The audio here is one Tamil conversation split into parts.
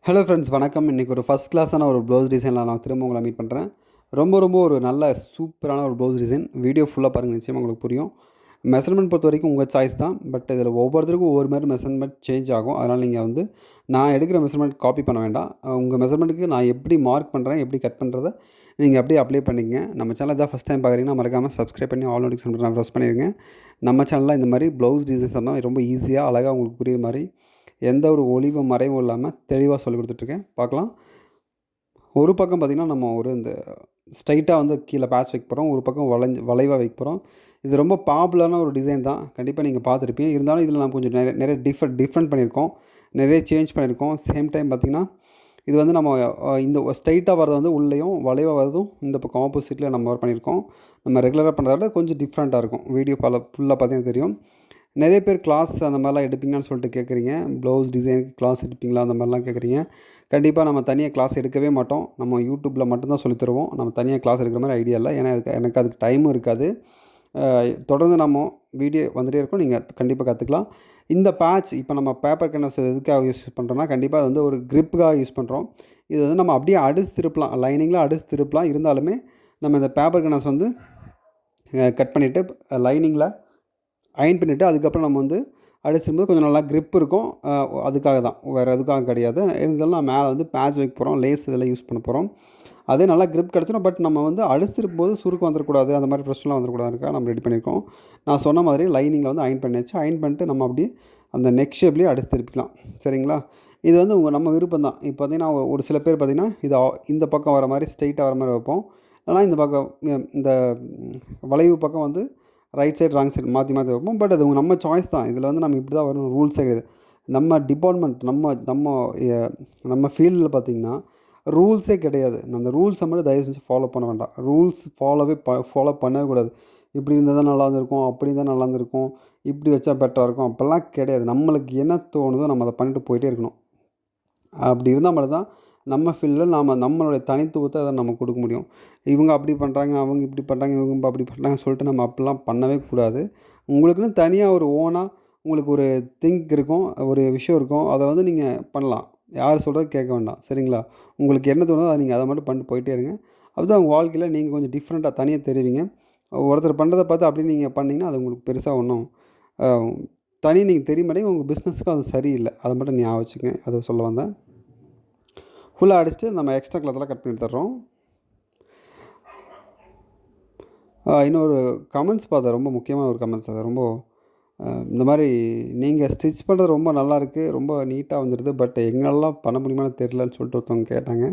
ஹலோ ஃப்ரெண்ட்ஸ் வணக்கம். இன்றைக்கி ஒரு ஃபஸ்ட் கிளாஸான ஒரு ப்ளவுஸ் டிசைனில் நான் திரும்ப உங்களை மீட் பண்ணுறேன். ரொம்ப ஒரு நல்ல சூப்பரான ஒரு ப்ளவுஸ் டிசைன். வீடியோ ஃபுல்லாக பாருங்கள், நிச்சயமாக உங்களுக்கு புரியும். மெஷர்மெண்ட் பொறுத்த வரைக்கும் உங்கள் சாய்ஸ் தான். பட் இதில் ஒவ்வொருத்தருக்கும் ஒவ்வொரு மாதிரி மெஷர்மெண்ட் சேஞ்ச் ஆகும். அதனால் நீங்கள் நான் எடுக்கிற மெஷர்மெண்ட் காப்பி பண்ண வேண்டாம். உங்கள் மெஷர்மெண்ட்டுக்கு நான் எப்படி மார்க் பண்ணுறேன், எப்படி கட் பண்ணுறதை நீங்கள் அப்படியே அப்ளை பண்ணிக்கங்க. நம்ம சேனல் இதான் ஃபஸ்ட் டைம் பார்க்குறீங்கன்னா மறக்காமல் சப்ஸ்கிரைப் பண்ணி ஆல் நோட்டிஃபிகேஷன் பட்டனை ப்ரெஸ் பண்ணிடுங்க. நம்ம சேனலில் இந்த மாதிரி ப்ளவுஸ் டிசைன்ஸ் தான் ரொம்ப ஈஸியாக அழகாக உங்களுக்கு புரியுற மாதிரி எந்த ஒரு ஒளிவு மறைவும் இல்லாமல் தெளிவாக சொல்லிக் கொடுத்துட்ருக்கேன். பார்க்கலாம். ஒரு பக்கம் பார்த்திங்கன்னா நம்ம இந்த ஸ்ட்ரைட்டாக கீழே பேட்ச் வைக்க போகிறோம். ஒரு பக்கம் வளைவாக வைக்க போகிறோம். இது ரொம்ப பாப்புலரான ஒரு டிசைன் தான். கண்டிப்பாக நீங்கள் பார்த்துருப்பீங்க. இருந்தாலும் இதில் நான் கொஞ்சம் நிறைய டிஃப்ரெண்ட் பண்ணியிருக்கோம். நிறைய சேஞ்ச் பண்ணியிருக்கோம். சேம் டைம் பார்த்திங்கன்னா இது நம்ம இந்த ஸ்ட்ரைட்டாக வரது உள்ளேயும் வளைவாக வரதும் இந்த பக்கம் ஆப்போசிட்டில் நம்ம பண்ணியிருக்கோம். நம்ம ரெகுலராக பண்ணுறத விட கொஞ்சம் டிஃப்ரெண்ட்டாக இருக்கும். வீடியோ ஃபுல்லாக பார்த்தீங்கன்னா தெரியும். நிறைய பேர் கிளாஸ் அந்த மாதிரிலாம் எடுப்பீங்கன்னு சொல்லிட்டு கேட்குறீங்க. ப்ளவுஸ் டிசைனுக்கு கிளாஸ் எடுப்பீங்களா அந்த மாதிரிலாம் கேட்குறீங்க. கண்டிப்பாக நம்ம தனியாக கிளாஸ் எடுக்கவே மாட்டோம். நம்ம யூடியூப்பில் மட்டும்தான் சொல்லித் தருவோம். நம்ம தனியாக கிளாஸ் எடுக்கிற மாதிரி ஐடியா இல்லை. ஏன்னா எனக்கு அதுக்கு டைமும் இருக்காது. தொடர்ந்து நம்ம வீடியோ வந்துகிட்டே இருக்கோம். நீங்கள் கண்டிப்பாக கற்றுக்கலாம். இந்த பேட்ச் இப்போ நம்ம பேப்பர் கேன்வாஸ் எதுக்காக யூஸ் பண்ணுறோம்னா, கண்டிப்பாக ஒரு கிரிப்புக்காக யூஸ் பண்ணுறோம். இது நம்ம அப்படியே அடிச்சு திருப்பலாம். லைனிங்கில் அடிச்சு திருப்பலாம். இருந்தாலுமே நம்ம இந்த பேப்பர் கேன்வாஸ் கட் பண்ணிவிட்டு லைனிங்கில் அயன் பண்ணிவிட்டு அதுக்கப்புறம் நம்ம அடிச்சும்போது கொஞ்சம் நல்லா க்ரிப் இருக்கும். அதுக்காக தான், வேறு எதுக்காக கிடையாது. இருந்தாலும் நான் மேலே பேட்ச் வைக்க போகிறோம். லேஸ் இதெல்லாம் யூஸ் பண்ண போகிறோம். அதே நல்லா க்ரிப் கிடச்சிடும். பட் நம்ம அடிச்சிருக்கும்போது சுருக்கு வந்துடக்கூடாது, அந்த மாதிரி பிரச்சனைலாம் வந்துடக்கூடாதுக்கா நம்ம ரெடி பண்ணியிருக்கோம். நான் சொன்ன மாதிரி லைனிங்கில் அயன் பண்ணியாச்சு. அயன் பண்ணிட்டு நம்ம அப்படியே அந்த நெக் ஷேப்லேயே அடிச்சு திருப்பிக்கலாம். சரிங்களா? இது நம்ம விருப்பம் தான். இப்போ பார்த்திங்கன்னா ஒரு சில பேர் பார்த்திங்கன்னா இந்த பக்கம் வர மாதிரி ஸ்ட்ரைட்டாக வர மாதிரி வைப்போம். ஆனால் இந்த பக்கம் இந்த வளைவு பக்கம் ரைட் சைடு ராங் சைடு மாற்றி வைப்போம். பட் அது நம்ம சாய்ஸ் தான். இதில் நம்ம இப்படி தான் வரும், ரூல்ஸே கிடையாது. நம்ம டிபார்ட்மெண்ட் நம்ம ஃபீல்டில் பார்த்திங்கன்னா ரூல்ஸே கிடையாது. அந்த ரூல்ஸை மட்டும் தயவு செஞ்சு ஃபாலோ பண்ண வேண்டாம். ரூல்ஸ் ஃபாலோ பண்ணவே கூடாது. இப்படி இருந்தால் தான் நல்லா இருந்திருக்கும், அப்படி இருந்தால் நல்லா இருந்திருக்கும், இப்படி வச்சா பெட்டராக இருக்கும், அப்போல்லாம் கிடையாது. நம்மளுக்கு என்ன தோணுதோ நம்ம அதை பண்ணிட்டு போயிட்டே இருக்கணும். அப்படி இருந்தால் மட்டும்தான் நம்ம ஃபீல்டில் நம்மளுடைய தனித்துவத்தை அதை நம்ம கொடுக்க முடியும். இவங்க அப்படி பண்ணுறாங்க, அவங்க இப்படி பண்ணுறாங்க, இவங்க அப்படி பண்ணுறாங்கன்னு சொல்லிட்டு நம்ம அப்படிலாம் பண்ணவே கூடாது. உங்களுக்குன்னு தனியாக ஒரு ஓனாக உங்களுக்கு ஒரு திங்க் இருக்கும், ஒரு விஷயம் இருக்கும். அதை நீங்கள் பண்ணலாம். யார் சொல்கிறது கேட்க வேண்டாம். சரிங்களா? உங்களுக்கு என்ன தோணுதோ அதை அதை மட்டும் பண்ணிட்டு போயிட்டே இருங்க. அதுதான் உங்கள் வாழ்க்கையில் நீங்கள் கொஞ்சம் டிஃப்ரெண்ட்டாக தனியாக தெரிவிங்க. ஒருத்தர் பண்ணுறதை பார்த்து அப்படி நீங்கள் பண்ணிங்கன்னா அது உங்களுக்கு பெருசாக ஒன்றும் நீங்கள் தெரிய மாட்டேங்க. உங்கள் பிஸ்னஸுக்கும் அது சரியில்லை. அதை மட்டும் ஞாபகம் வச்சுக்கங்க. அதை சொல்ல வந்தேன். ஃபுல்லாக அடிச்சுட்டு நம்ம எக்ஸ்ட்ரா கிளாத்தெல்லாம் கட் பண்ணி தர்றோம். இன்னொரு கமெண்ட்ஸ் பார்த்தேன், ரொம்ப முக்கியமான ஒரு கமெண்ட்ஸ். அது ரொம்ப இந்த மாதிரி நீங்கள் ஸ்டிச் பண்ணுறது ரொம்ப நல்லாயிருக்கு, ரொம்ப நீட்டாக வந்துடுது, பட் எங்களாலாம் பண்ண முடியுமான்னு தெரிலன்னு சொல்லிட்டு ஒருத்தவங்க கேட்டாங்க.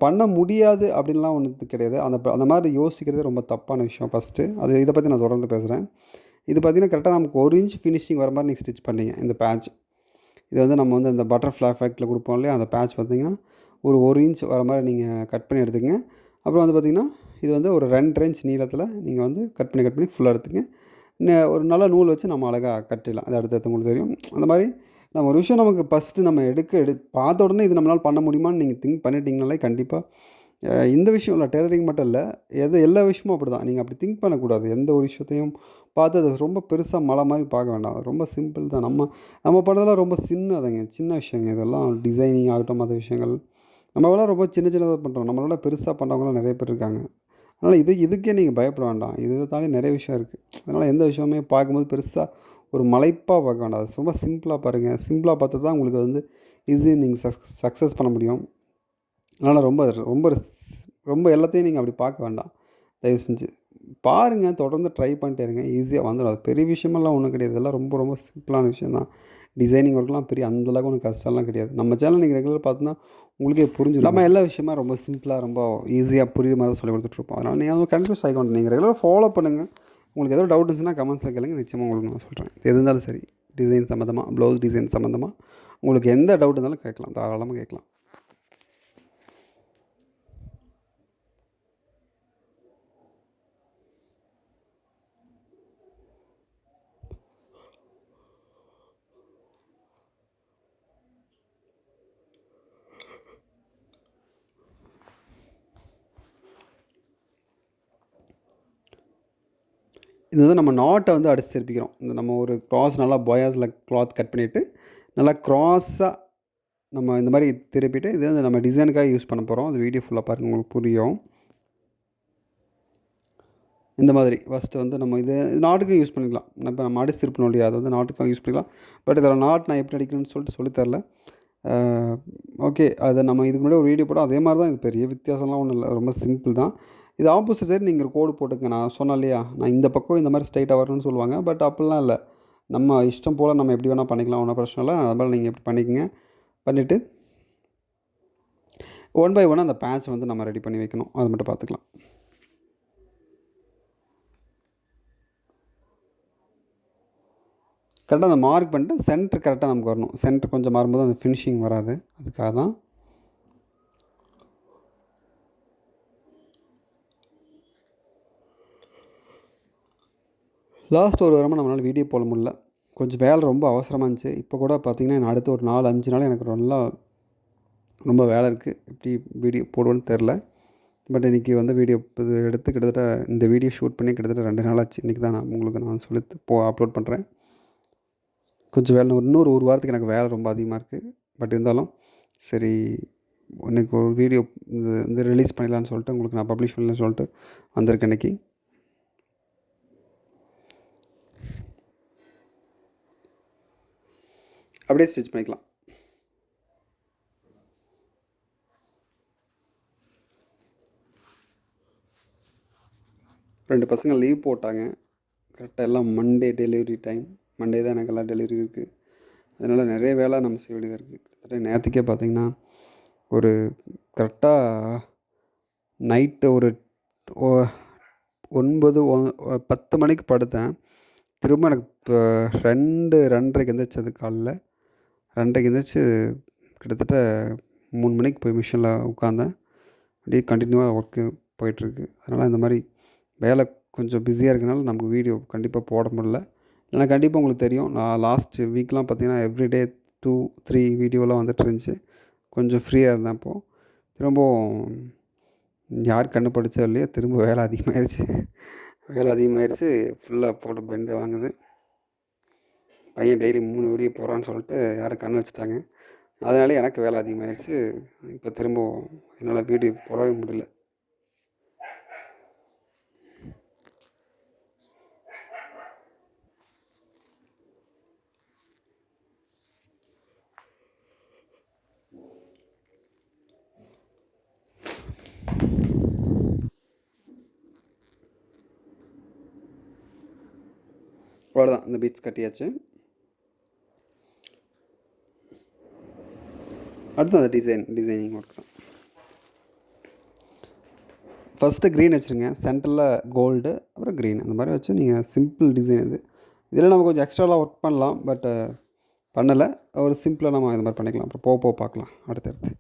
பண்ண முடியாது அப்படின்லாம் ஒன்று கிடையாது. அந்த மாதிரி யோசிக்கிறதே ரொம்ப தப்பான விஷயம் ஃபஸ்ட்டு. இதை பற்றி நான் தொடர்ந்து பேசுகிறேன். இது பார்த்திங்கன்னா கரெக்டாக நமக்கு 1 இன்ச் ஃபினிஷிங் வர மாதிரி நீங்கள் ஸ்டிச் பண்ணீங்க. இந்த பேட்ச் இது நம்ம இந்த பட்டர்ஃப்ளை எஃபெக்ட்டில் கொடுப்போம் இல்லையா, அந்த பேட்ச் பார்த்திங்கன்னா ஒரு 1 இன்ச் வர மாதிரி நீங்கள் கட் பண்ணி எடுத்துக்கங்க. அப்புறம் பார்த்திங்கன்னா இது ஒரு 2 இன்ச் நீளத்தில் நீங்கள் கட் பண்ணி ஃபுல்லாக எடுத்துங்க. ஒரு நல்ல நூல் வச்சு நம்ம அழகாக கட்டிடலாம். அது அடுத்தடுத்து உங்களுக்கு தெரியும். அந்த மாதிரி நம்ம ஒரு விஷயம் நமக்கு ஃபஸ்ட்டு நம்ம பார்த்த உடனே இது நம்மளால் பண்ண முடியுமான்னு நீங்கள் திங்க் பண்ணிட்டீங்கனாலே கண்டிப்பாக இந்த விஷயம் இல்லை, டெய்லரிங் மட்டும் இல்லை, எல்லா விஷயமும் அப்படி தான். நீங்கள் அப்படி திங்க் பண்ணக்கூடாது. எந்த ஒரு விஷயத்தையும் பார்த்து அது ரொம்ப பெருசாக மலை மாதிரி பார்க்க வேண்டாம். ரொம்ப சிம்பிள் தான். நம்ம பண்ணுறதெல்லாம் ரொம்ப சின்ன விஷயங்க. இதெல்லாம் டிசைனிங் ஆகட்டும், மற்ற விஷயங்கள் நம்மளாம் ரொம்ப சின்னதாக பண்ணுறோம். நம்மளோட பெருசாக பண்ணுறவங்களாம் நிறைய பேர் இருக்காங்க. அதனால் இதுக்கே நீங்கள் பயப்பட வேண்டாம். இதை தாண்டி நிறைய விஷயம் இருக்குது. அதனால் எந்த விஷயமே பார்க்கும்போது பெருசாக ஒரு மலைப்பாக பார்க்க வேண்டாம். அது ரொம்ப சிம்பிளாக பாருங்கள். சிம்பிளாக பார்த்து தான் உங்களுக்கு ஈஸி நீங்கள் சக்ஸஸ் பண்ண முடியும். அதனால் ரொம்ப ரொம்ப ரொம்ப எல்லாத்தையும் நீங்கள் அப்படி பார்க்க வேண்டாம். தயவு செஞ்சு பாருங்கள். தொடர்ந்து ட்ரை பண்ணிட்டே இருங்க. ஈஸியாக வந்துடும். அது பெரிய விஷயமெல்லாம் ஒன்றும் கிடையாது. இதெல்லாம் ரொம்ப சிம்பிளான விஷயம் தான். டிசைனிங் ஒர்க்லாம் பெரிய அந்தளவுக்கு ஒன்றும் கஷ்டம்லாம் கிடையாது. நம்ம சேனல் நீங்கள் ரெகுலர் பார்த்தீங்கன்னா உங்களுக்கே புரிஞ்சிடும். நம்ம எல்லா விஷயமா ரொம்ப சிம்பிளாக ரொம்ப ஈஸியாக புரியுற மாதிரி தான் சொல்லி கொடுத்துட்ருப்போம். அதனால் நீங்கள் கன்ஃபியூஸ் ஆகிக்க வேண்டாம். நீங்கள் ரெகுலராக ஃபாலோ பண்ணுங்கள். உங்களுக்கு ஏதோ டவுட் இருந்துச்சுன்னா கமெண்ட்ஸில் கேளுங்க. நிச்சயமாக உங்களுக்கு நான் சொல்கிறேன். எது இருந்தாலும் சரி, டிசைன் சம்மந்தமாக, ப்ளவுஸ் டிசைன் சம்மந்தமாக உங்களுக்கு எந்த டவுட் இருந்தாலும் கேட்கலாம். தாராளமாக கேட்கலாம். இது நம்ம நாட்டை அடித்து திருப்பிக்கிறோம். நம்ம ஒரு க்ராஸ் நல்லா பாயாஸில் கிளாத் கட் பண்ணிவிட்டு நல்லா க்ராஸாக நம்ம இந்த மாதிரி திருப்பிட்டு இது வந்து நம்ம டிசைனுக்காக யூஸ் பண்ண போகிறோம். அது வீடியோ ஃபுல்லாக பாருங்கள், உங்களுக்கு புரியும். இந்த மாதிரி ஃபஸ்ட்டு வந்து நம்ம இது நாட்டுக்கும் யூஸ் பண்ணிக்கலாம். இப்போ நம்ம அடிச்சு திருப்பணும் இல்லையா, அதை வந்து நாட்டுக்கும் யூஸ் பண்ணிக்கலாம். பட் இதில் நாட் நான் எப்படி அடிக்கணும்னு சொல்லிட்டு சொல்லித்தரல. ஓகே, அதை நம்ம இதுக்கு முன்னாடி ஒரு வீடியோ போட்டோம், அதே மாதிரி தான். இது பெரிய வித்தியாசம்லாம் ஒன்றும் இல்லை, ரொம்ப சிம்பிள் தான். இது ஆப்போசிட் சைடு நீங்கள் ஒரு கோடு போட்டுங்க. நான் சொன்னேன் இல்லையா, நான் இந்த பக்கம் இந்த மாதிரி ஸ்ட்ரைட்டாக வரணும்னு சொல்லுவாங்க. பட் அப்படிலாம் இல்லை, நம்ம இஷ்டம் போல் நம்ம எப்படி வேணால் பண்ணிக்கலாம், ஒன்றும் பிரச்சனை இல்லை. அதனால் நீங்கள் எப்படி பண்ணிக்கங்க. பண்ணிவிட்டு ஒன் பை ஒன் அந்த பேட்ச் வந்து நம்ம ரெடி பண்ணி வைக்கணும், அது மட்டும் பார்த்துக்கலாம். கரெக்டாக அந்த மார்க் பண்ணிட்டு சென்ட்ரு கரெக்டாக நமக்கு வரணும். சென்ட்ரு கொஞ்சம் மாறும்போது அந்த ஃபினிஷிங் வராது, அதுக்காக தான். லாஸ்ட் ஒரு வாரமாக நம்மளால் வீடியோ போட முடியல, கொஞ்சம் வேலை ரொம்ப அவசரமாக இருந்துச்சு. இப்போ கூட பார்த்திங்கன்னா அடுத்த ஒரு 4-5 நாள் எனக்கு ரொம்ப வேலை இருக்குது. எப்படி வீடியோ போடுவேன்னு தெரில. பட் இன்றைக்கி வந்து வீடியோ இது எடுத்து கிட்டத்தட்ட இந்த வீடியோ ஷூட் பண்ணி கிட்டத்தட்ட 2 நாள் ஆச்சு. இன்றைக்கி தான் நான் சொல்லி அப்லோட் பண்ணுறேன். கொஞ்சம் வேலை இன்னொரு வாரத்துக்கு எனக்கு வேலை ரொம்ப அதிகமாக இருக்குது. பட் இருந்தாலும் சரி, இன்றைக்கி ஒரு வீடியோ இது ரிலீஸ் பண்ணிடலான்னு சொல்லிட்டு, உங்களுக்கு நான் பப்ளிஷ் பண்ணலான்னு சொல்லிட்டு வந்திருக்கேன் இன்றைக்கி. அப்படியே ஸ்டிச் பண்ணிக்கலாம். ரெண்டு பசங்க லீவ் போட்டாங்க. கரெக்டாக எல்லாம் மண்டே டெலிவரி டைம். மண்டே தான் எனக்கு எல்லாம் டெலிவரி இருக்குது. அதனால் நிறைய வேலை நம்ம செய்ய வேண்டியதாக இருக்குது. கிட்டத்தட்ட நேற்றுக்கே பார்த்திங்கன்னா ஒரு கரெக்டாக நைட்டு ஒரு 10 மணிக்கு படுத்தேன். திரும்ப எனக்கு இப்போ 2:30க்கு எந்திரிச்சது. காலைல 2:30க்கு எந்திரிச்சு கிட்டத்தட்ட 3 மணிக்கு போய் மிஷினில் உட்காந்தேன். அப்படியே கண்டினியூவாக ஒர்க்கு போயிட்டுருக்கு. அதனால் இந்த மாதிரி வேலை கொஞ்சம் பிஸியாக இருக்கனால நமக்கு வீடியோ கண்டிப்பாக போட முடியல. ஏன்னா கண்டிப்பாக உங்களுக்கு தெரியும், நான் லாஸ்ட் வீக்லாம் பார்த்திங்கன்னா எவ்ரிடே 2-3 வீடியோலாம் வந்துட்டு இருந்துச்சு. கொஞ்சம் ஃப்ரீயாக இருந்தேன். அப்போது திரும்பவும் யார் கண்ணு படித்தோ இல்லையோ, திரும்ப வேலை அதிகமாகிடுச்சு. ஃபுல்லாக போட்டு பெண்டு வாங்குது. பையன் டெய்லி 3 வீடியோ போகிறான்னு சொல்லிட்டு யாரும் கண்ணு வச்சுட்டாங்க. அதனால எனக்கு வேலை அதிகமாகிடுச்சு. இப்போ திரும்பவும் என்னால் வீடியோ போடவே முடியல. அவ்வளோதான், இந்த பீட்ஸ் கட்டியாச்சு. அடுத்து அந்த டிசைனிங் ஒர்க் தான். ஃபஸ்ட்டு க்ரீன் வச்சுருங்க, சென்டரில் கோல்டு, அப்புறம் க்ரீன், அந்த மாதிரி வச்சு நீங்கள் சிம்பிள் டிசைன் இது. இதில் நம்ம கொஞ்சம் எக்ஸ்ட்ராலாம் ஒர்க் பண்ணலாம், பட் பண்ணலை. ஒரு சிம்பிளாக நம்ம இது மாதிரி பண்ணிக்கலாம். அப்புறம் போக பார்க்கலாம் அடுத்தடுத்து.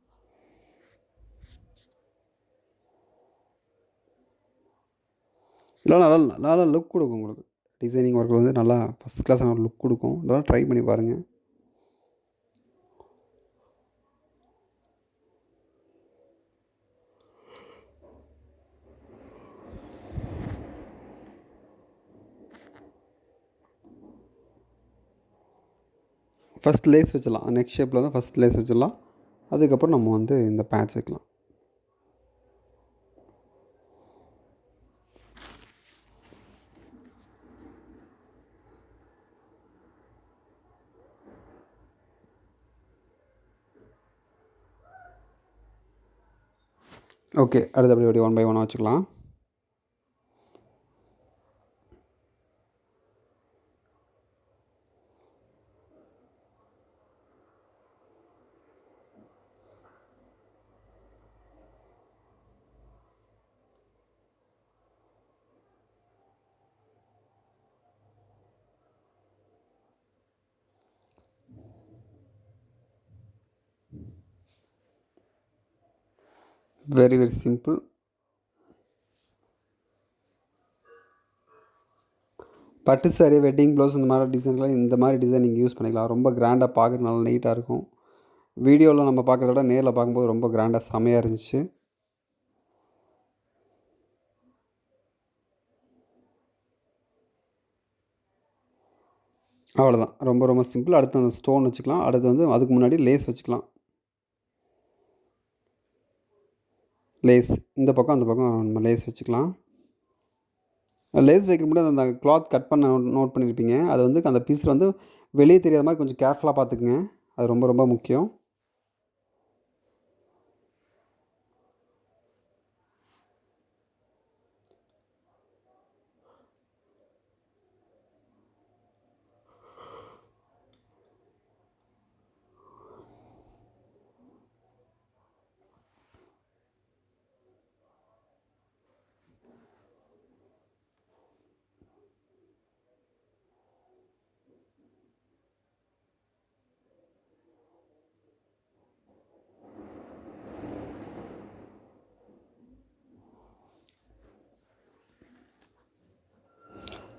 இதெல்லாம் நல்லா லுக் கொடுக்கும் உங்களுக்கு. டிசைனிங் ஒர்க்கில் வந்து நல்லா ஃபஸ்ட் கிளாஸான ஒரு லுக் கொடுக்கும். இதெல்லாம் ட்ரை பண்ணி பாருங்கள். ஃபஸ்ட் லேஸ் வச்சிடலாம். நெக் ஷேப்பில் தான் ஃபஸ்ட் லேஸ் வச்சிடலாம். அதுக்கப்புறம் நம்ம வந்து இந்த பேட்ச் வைக்கலாம். ஓகே, அடுத்து அப்படி 1 பை 1 வச்சுக்கலாம். Very simple. பட்டு சாரி, வெட்டிங் ப்ளவுஸ், இந்த மாதிரி டிசைன்லாம் இந்த மாதிரி டிசைன் நீங்கள் யூஸ் பண்ணிக்கலாம். ரொம்ப கிராண்டாக பார்க்குறது நல்லா நீட்டாக இருக்கும். வீடியோவில் நம்ம பார்க்குறத விட நேரில் பார்க்கும்போது ரொம்ப கிராண்டாக செமையாக இருந்துச்சு. அவ்வளோதான், ரொம்ப சிம்பிள். அடுத்து அந்த ஸ்டோன் வச்சுக்கலாம். அடுத்து வந்து அதுக்கு முன்னாடி லேஸ் வச்சுக்கலாம். லேஸ் இந்த பக்கம் அந்த பக்கம் நம்ம லேஸ் வச்சுக்கலாம். லேஸ் வைக்க முன்னாடி அந்த கிளாத் கட் பண்ண நோட் பண்ணியிருப்பீங்க. அது வந்து அந்த பீஸில் வந்து வெளியே தெரியாத மாதிரி கொஞ்சம் கேர்ஃபுல்லாக பார்த்துக்குங்க. அது ரொம்ப ரொம்ப முக்கியம்.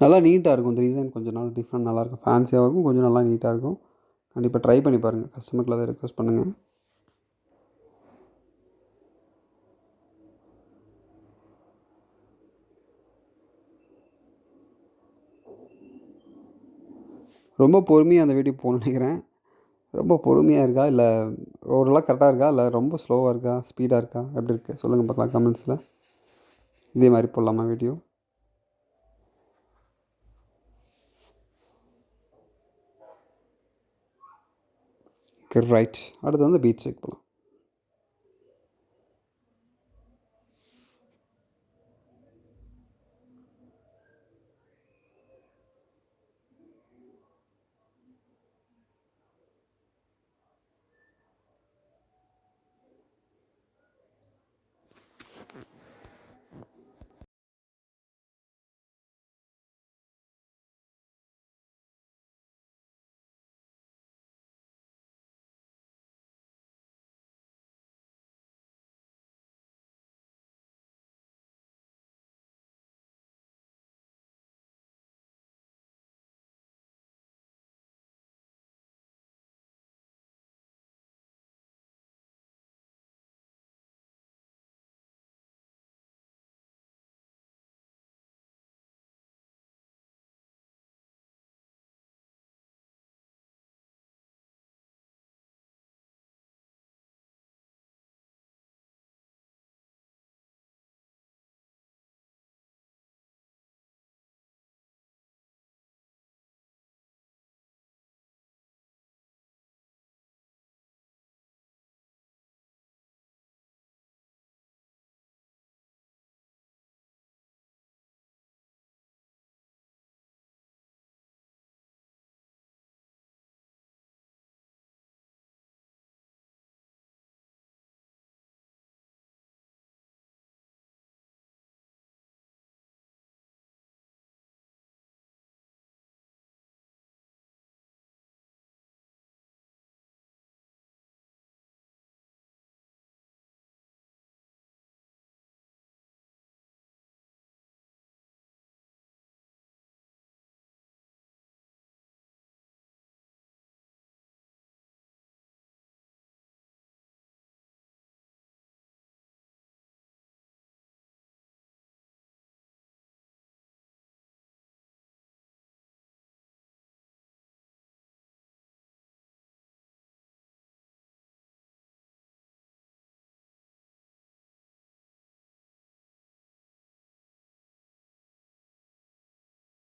நல்லா நீட்டாக இருக்கும். இந்த டிசைன் கொஞ்சம் நாள் டிஃப்ரெண்ட் நல்லாயிருக்கும். ஃபேன்சியாகவும் இருக்கும், கொஞ்சம் நல்லா நீட்டாக இருக்கும். கண்டிப்பாக ட்ரை பண்ணி பாருங்கள். கஸ்டமருக்கு அதை ரெக்வஸ்ட் பண்ணுங்கள். ரொம்ப பொறுமையாக அந்த வீடியோ போகணுன்னு நினைக்கிறேன். ரொம்ப பொறுமையாக இருக்கா, இல்லை ஓரளவு கரெக்டாக இருக்கா, இல்லை ரொம்ப ஸ்லோவாக இருக்கா, ஸ்பீடாக இருக்கா, எப்படி இருக்குது சொல்லுங்கள் பார்க்கலாம் கமெண்ட்ஸில். இதே மாதிரி போடலாமா வீடியோ? ரைட். அடுத்து வந்து பீச் வைக்க போகலாம்.